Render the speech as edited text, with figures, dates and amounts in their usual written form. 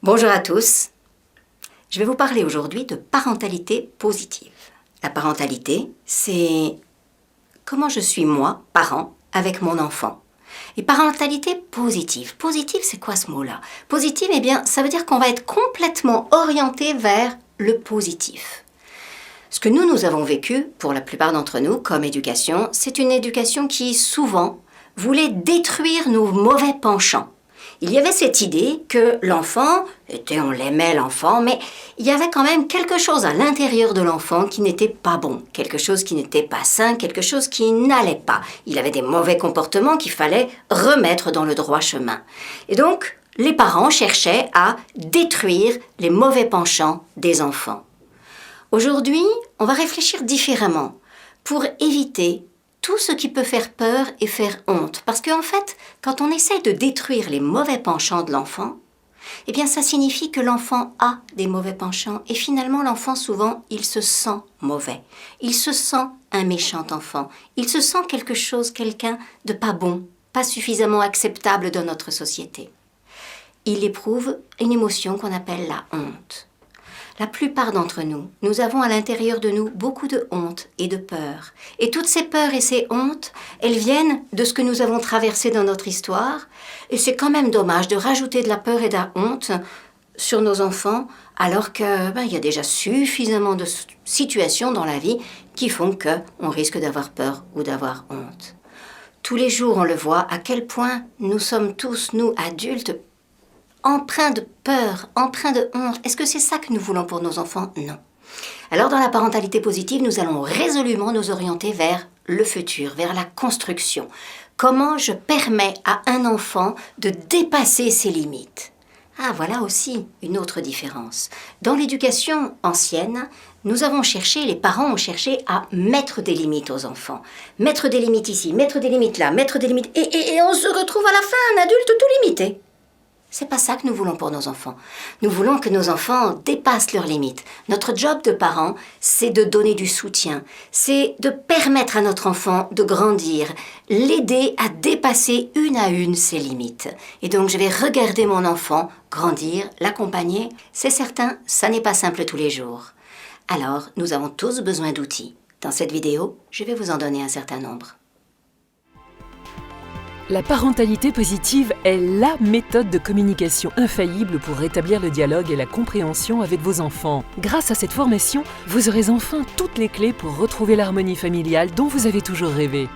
Bonjour à tous, je vais vous parler aujourd'hui de parentalité positive. La parentalité, c'est comment je suis moi, parent, avec mon enfant. Et parentalité positive. Positive, c'est quoi ce mot-là? Positive, eh bien, ça veut dire qu'on va être complètement orienté vers le positif. Ce que nous avons vécu, pour la plupart d'entre nous, comme éducation, c'est une éducation qui, souvent, voulait détruire nos mauvais penchants. Il y avait cette idée que l'enfant, on l'aimait l'enfant, mais il y avait quand même quelque chose à l'intérieur de l'enfant qui n'était pas bon, quelque chose qui n'était pas sain, quelque chose qui n'allait pas. Il avait des mauvais comportements qu'il fallait remettre dans le droit chemin. Et donc, les parents cherchaient à détruire les mauvais penchants des enfants. Aujourd'hui, on va réfléchir différemment pour éviter tout ce qui peut faire peur et faire honte. Parce qu'en fait, quand on essaie de détruire les mauvais penchants de l'enfant, eh bien ça signifie que l'enfant a des mauvais penchants. Et finalement, l'enfant, souvent, il se sent mauvais. Il se sent un méchant enfant. Il se sent quelqu'un de pas bon, pas suffisamment acceptable dans notre société. Il éprouve une émotion qu'on appelle la honte. La plupart d'entre nous, nous avons à l'intérieur de nous beaucoup de honte et de peur. Et toutes ces peurs et ces hontes, elles viennent de ce que nous avons traversé dans notre histoire. Et c'est quand même dommage de rajouter de la peur et de la honte sur nos enfants, alors qu'il y a déjà suffisamment de situations dans la vie qui font qu'on risque d'avoir peur ou d'avoir honte. Tous les jours, on le voit, à quel point nous sommes tous, nous, adultes, empreint de peur, empreint de honte. Est-ce que c'est ça que nous voulons pour nos enfants? Non. Alors dans la parentalité positive, nous allons résolument nous orienter vers le futur, vers la construction. Comment je permets à un enfant de dépasser ses limites? Ah, voilà aussi une autre différence. Dans l'éducation ancienne, les parents ont cherché à mettre des limites aux enfants. Mettre des limites ici, mettre des limites là, mettre des limites... Et on se retrouve à la fin un adulte tout limité. C'est pas ça que nous voulons pour nos enfants. Nous voulons que nos enfants dépassent leurs limites. Notre job de parents, c'est de donner du soutien. C'est de permettre à notre enfant de grandir, l'aider à dépasser une à une ses limites. Et donc, je vais regarder mon enfant grandir, l'accompagner. C'est certain, ça n'est pas simple tous les jours. Alors, nous avons tous besoin d'outils. Dans cette vidéo, je vais vous en donner un certain nombre. La parentalité positive est la méthode de communication infaillible pour rétablir le dialogue et la compréhension avec vos enfants. Grâce à cette formation, vous aurez enfin toutes les clés pour retrouver l'harmonie familiale dont vous avez toujours rêvé.